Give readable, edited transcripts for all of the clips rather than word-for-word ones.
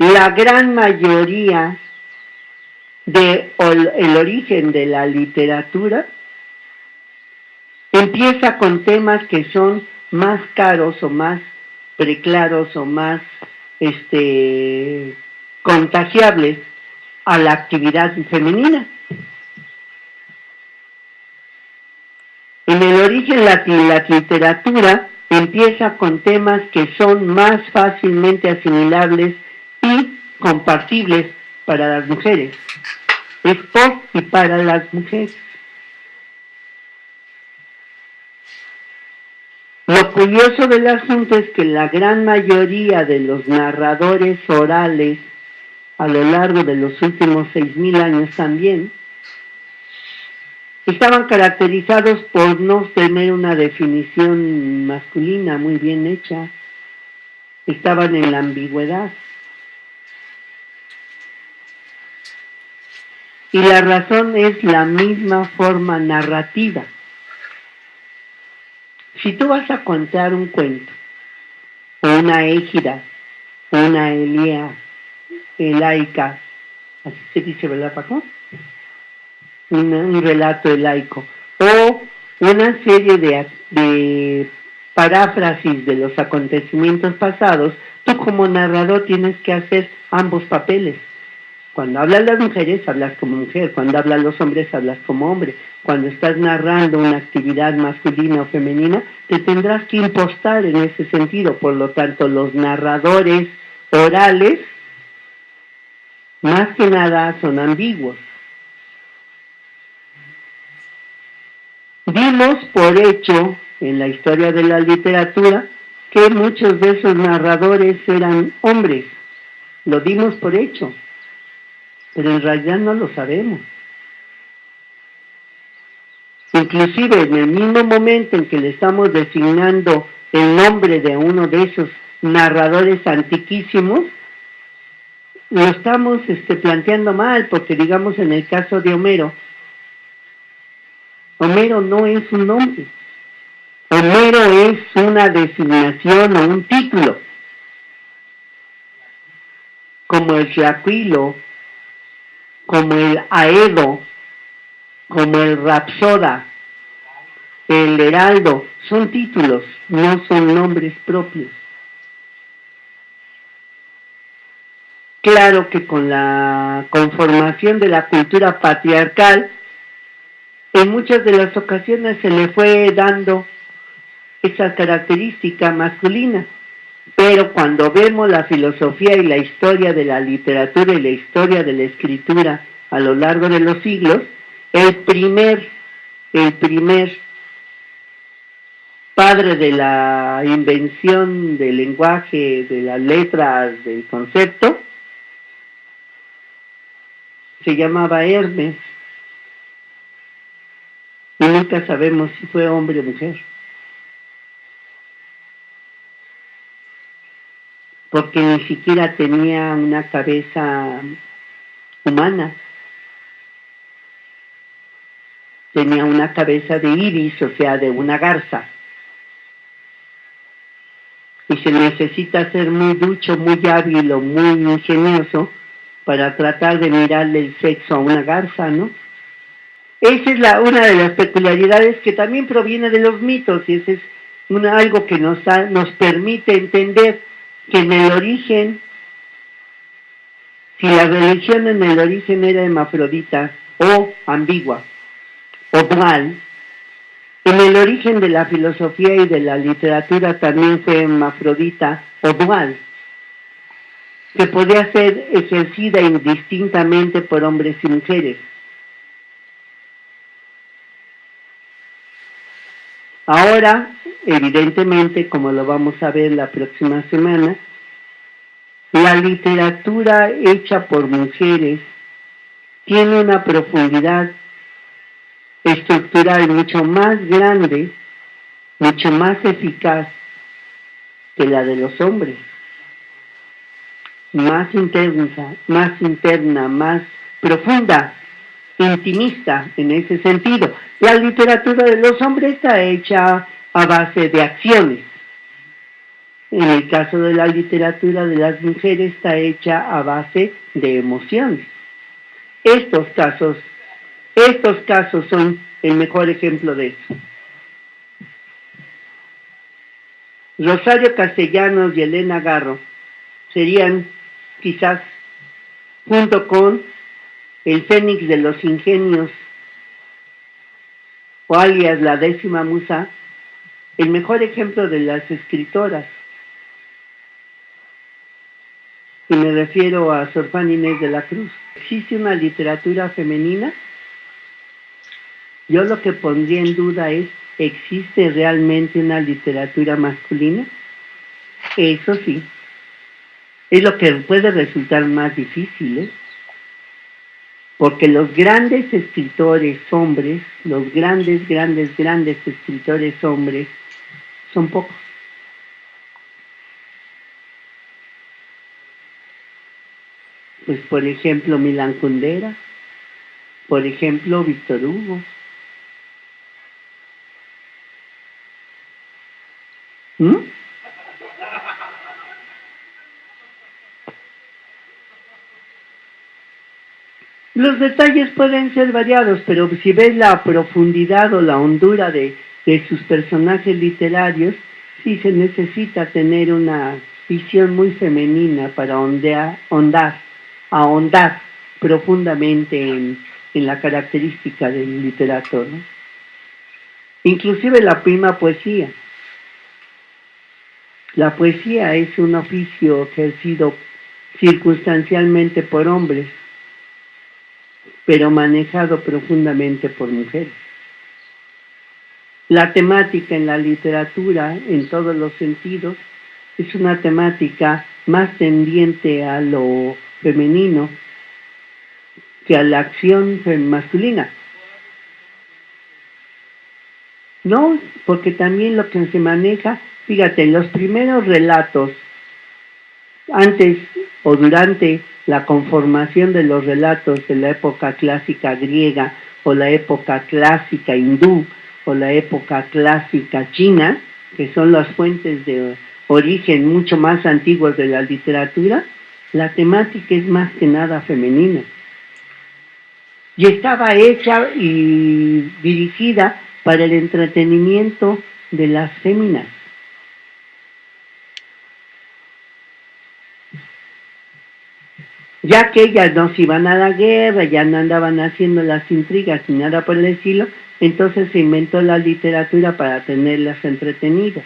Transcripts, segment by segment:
La gran mayoría el origen de la literatura empieza con temas que son más caros o más preclaros o más contagiables a la actividad femenina. En el origen la literatura empieza con temas que son más fácilmente asimilables y compartibles para las mujeres. Es por y para las mujeres. Lo curioso del asunto es que la gran mayoría de los narradores orales a lo largo de los últimos 6,000 años también estaban caracterizados por no tener una definición masculina muy bien hecha. Estaban en la ambigüedad. Y la razón es la misma forma narrativa. Si tú vas a contar un cuento, o una égida, una elía, elaica, así se dice, ¿verdad, Paco? Un relato elaico, o una serie de paráfrasis de los acontecimientos pasados, tú como narrador tienes que hacer ambos papeles. Cuando hablan las mujeres, hablas como mujer. Cuando hablan los hombres, hablas como hombre. Cuando estás narrando una actividad masculina o femenina, te tendrás que impostar en ese sentido. Por lo tanto, los narradores orales, más que nada, son ambiguos. Dimos por hecho, en la historia de la literatura, que muchos de esos narradores eran hombres. Lo dimos por hecho. Pero en realidad no lo sabemos. Inclusive en el mismo momento en que le estamos designando el nombre de uno de esos narradores antiquísimos, lo estamos planteando mal, porque digamos en el caso de Homero, Homero no es un nombre. Homero es una designación o un título, como el Riaquilo, como el Aedo, como el Rapsoda, el Heraldo, son títulos, no son nombres propios. Claro que con la conformación de la cultura patriarcal, en muchas de las ocasiones se le fue dando esa característica masculina, pero cuando vemos la filosofía y la historia de la literatura y la historia de la escritura a lo largo de los siglos, el primer padre de la invención del lenguaje, de las letras, del concepto, se llamaba Hermes, y nunca sabemos si fue hombre o mujer, porque ni siquiera tenía una cabeza humana, tenía una cabeza de ibis, o sea, de una garza, y se necesita ser muy ducho, muy hábil o muy ingenioso para tratar de mirarle el sexo a una garza, ¿no? Esa es una de las peculiaridades que también proviene de los mitos, y ese es algo que nos permite entender que en el origen, si la religión en el origen era hermafrodita o ambigua o dual, en el origen de la filosofía y de la literatura también fue hermafrodita o dual, que podía ser ejercida indistintamente por hombres y mujeres. Ahora, evidentemente, como lo vamos a ver la próxima semana, la literatura hecha por mujeres tiene una profundidad estructural mucho más grande, mucho más eficaz que la de los hombres. Más interna, más profunda, intimista en ese sentido. La literatura de los hombres está hecha a base de acciones. En el caso de la literatura de las mujeres está hecha a base de emociones. Estos casos son el mejor ejemplo de eso. Rosario Castellanos y Elena Garro serían quizás, junto con el Fénix de los Ingenios, o alias la 10ª musa, el mejor ejemplo de las escritoras. Y me refiero a Sor Juana Inés de la Cruz. ¿Existe una literatura femenina? Yo lo que pondría en duda es, ¿existe realmente una literatura masculina? Eso sí, es lo que puede resultar más difícil, ¿eh? Porque los grandes escritores hombres, los grandes escritores hombres, son pocos. Pues por ejemplo Milán Kundera, por ejemplo Víctor Hugo. Los detalles pueden ser variados, pero si ves la profundidad o la hondura de sus personajes literarios, sí se necesita tener una visión muy femenina para ahondar profundamente en la característica del literato, ¿no? Inclusive la prima poesía. La poesía es un oficio ejercido circunstancialmente por hombres, pero manejado profundamente por mujeres. La temática en la literatura, en todos los sentidos, es una temática más tendiente a lo femenino que a la acción masculina. No, porque también lo que se maneja, fíjate, los primeros relatos, antes o durante la conformación de los relatos de la época clásica griega, o la época clásica hindú, o la época clásica china, que son las fuentes de origen mucho más antiguas de la literatura, la temática es más que nada femenina. Y estaba hecha y dirigida para el entretenimiento de las féminas. Ya que ellas no se iban a la guerra, ya no andaban haciendo las intrigas ni nada por el estilo, entonces se inventó la literatura para tenerlas entretenidas.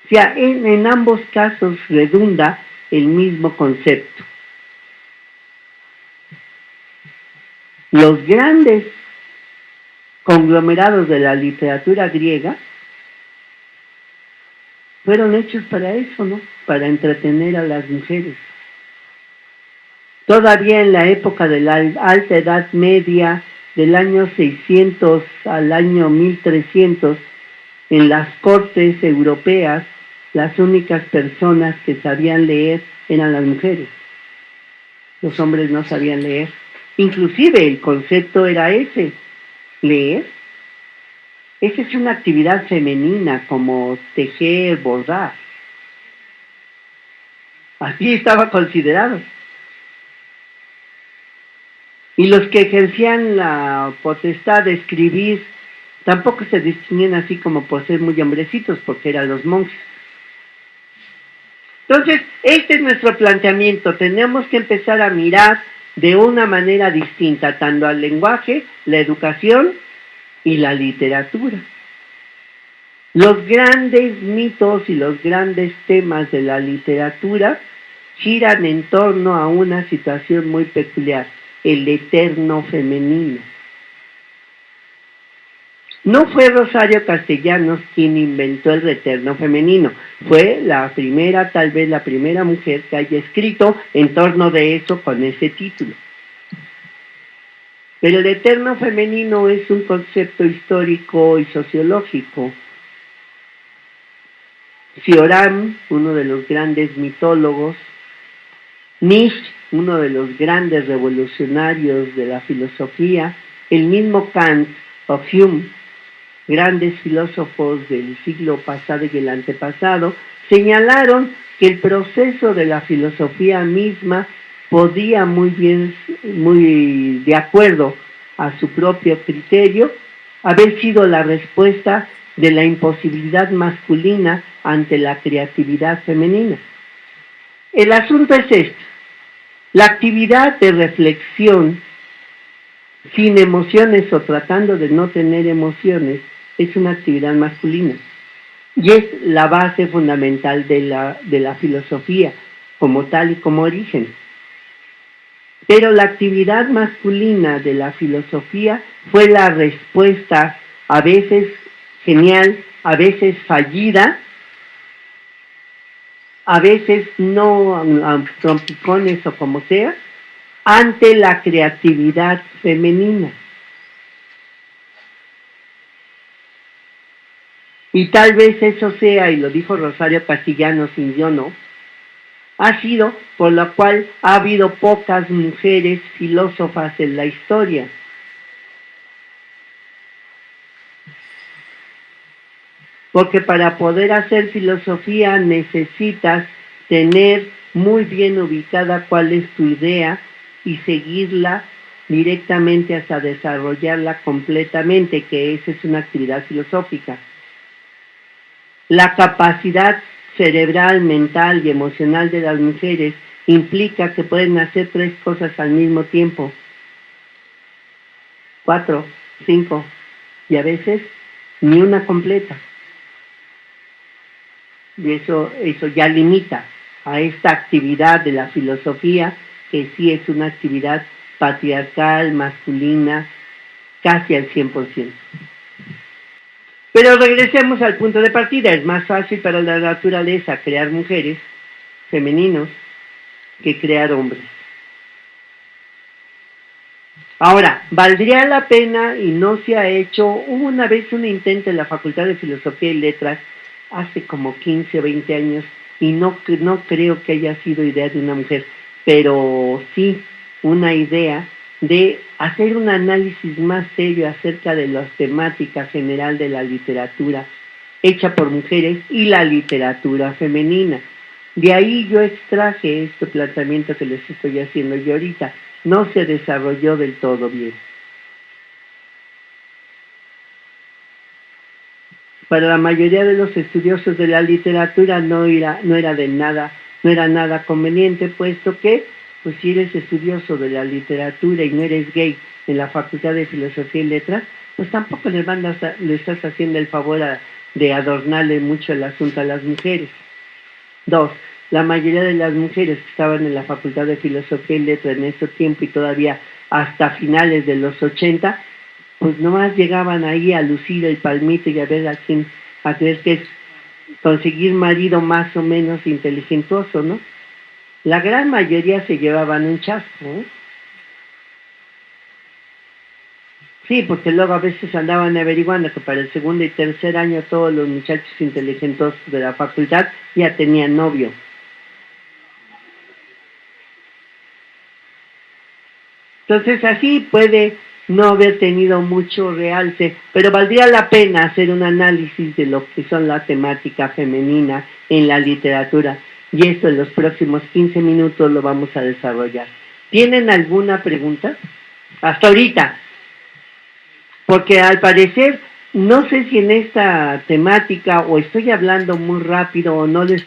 O sea, en ambos casos redunda el mismo concepto. Los grandes conglomerados de la literatura griega fueron hechos para eso, ¿no? Para entretener a las mujeres. Todavía en la época de la Alta Edad Media, del año 600 al año 1300, en las cortes europeas, las únicas personas que sabían leer eran las mujeres. Los hombres no sabían leer. Inclusive el concepto era ese, leer. Esa es una actividad femenina, como tejer, bordar. Así estaba considerado. Y los que ejercían la potestad de escribir tampoco se distinguían así como por ser muy hombrecitos, porque eran los monjes. Entonces, este es nuestro planteamiento. Tenemos que empezar a mirar de una manera distinta, tanto al lenguaje, la educación y la literatura. Los grandes mitos y los grandes temas de la literatura giran en torno a una situación muy peculiar, el eterno femenino. No fue Rosario Castellanos quien inventó el eterno femenino, fue tal vez la primera mujer que haya escrito en torno de eso con ese título. Pero el eterno femenino es un concepto histórico y sociológico. Cioran, uno de los grandes mitólogos, Nietzsche, uno de los grandes revolucionarios de la filosofía, el mismo Kant o Hume, grandes filósofos del siglo pasado y el antepasado, señalaron que el proceso de la filosofía misma podía muy bien, muy de acuerdo a su propio criterio, haber sido la respuesta de la imposibilidad masculina ante la creatividad femenina. El asunto es este: la actividad de reflexión sin emociones o tratando de no tener emociones es una actividad masculina y es la base fundamental de la filosofía como tal y como origen. Pero la actividad masculina de la filosofía fue la respuesta, a veces genial, a veces fallida, a veces no a trompicones o como sea, ante la creatividad femenina. Y tal vez eso sea, y lo dijo Rosario Castellanos sin yo no, ha sido por lo cual ha habido pocas mujeres filósofas en la historia. Porque para poder hacer filosofía necesitas tener muy bien ubicada cuál es tu idea y seguirla directamente hasta desarrollarla completamente, que esa es una actividad filosófica. La capacidad cerebral, mental y emocional de las mujeres implica que pueden hacer 3 cosas al mismo tiempo, 4, 5, y a veces ni una completa. Y eso ya limita a esta actividad de la filosofía, que sí es una actividad patriarcal, masculina, casi al 100%. Pero regresemos al punto de partida. Es más fácil para la naturaleza crear mujeres, femeninos, que crear hombres. Ahora, valdría la pena, y no se ha hecho, hubo una vez un intento en la Facultad de Filosofía y Letras, hace como 15 o 20 años, y no creo que haya sido idea de una mujer, pero sí una idea de hacer un análisis más serio acerca de las temáticas general de la literatura hecha por mujeres y la literatura femenina. De ahí yo extraje este planteamiento que les estoy haciendo yo ahorita. No se desarrolló del todo bien. Para la mayoría de los estudiosos de la literatura no era nada conveniente, puesto que, pues si eres estudioso de la literatura y no eres gay en la Facultad de Filosofía y Letras, pues tampoco le estás haciendo el favor de adornarle mucho el asunto a las mujeres. 2. La mayoría de las mujeres que estaban en la Facultad de Filosofía y Letras en ese tiempo y todavía hasta finales de los 80, pues nomás llegaban ahí a lucir el palmito y a ver que es conseguir marido más o menos inteligentuoso, ¿no? La gran mayoría se llevaban un chasco, ¿eh? Sí, porque luego a veces andaban averiguando que para el segundo y tercer año todos los muchachos inteligentosos de la facultad ya tenían novio. Entonces así puede no haber tenido mucho realce, pero valdría la pena hacer un análisis de lo que son la temática femenina en la literatura, y esto en los próximos 15 minutos lo vamos a desarrollar. ¿Tienen alguna pregunta? Hasta ahorita. Porque al parecer, no sé si en esta temática o estoy hablando muy rápido o no les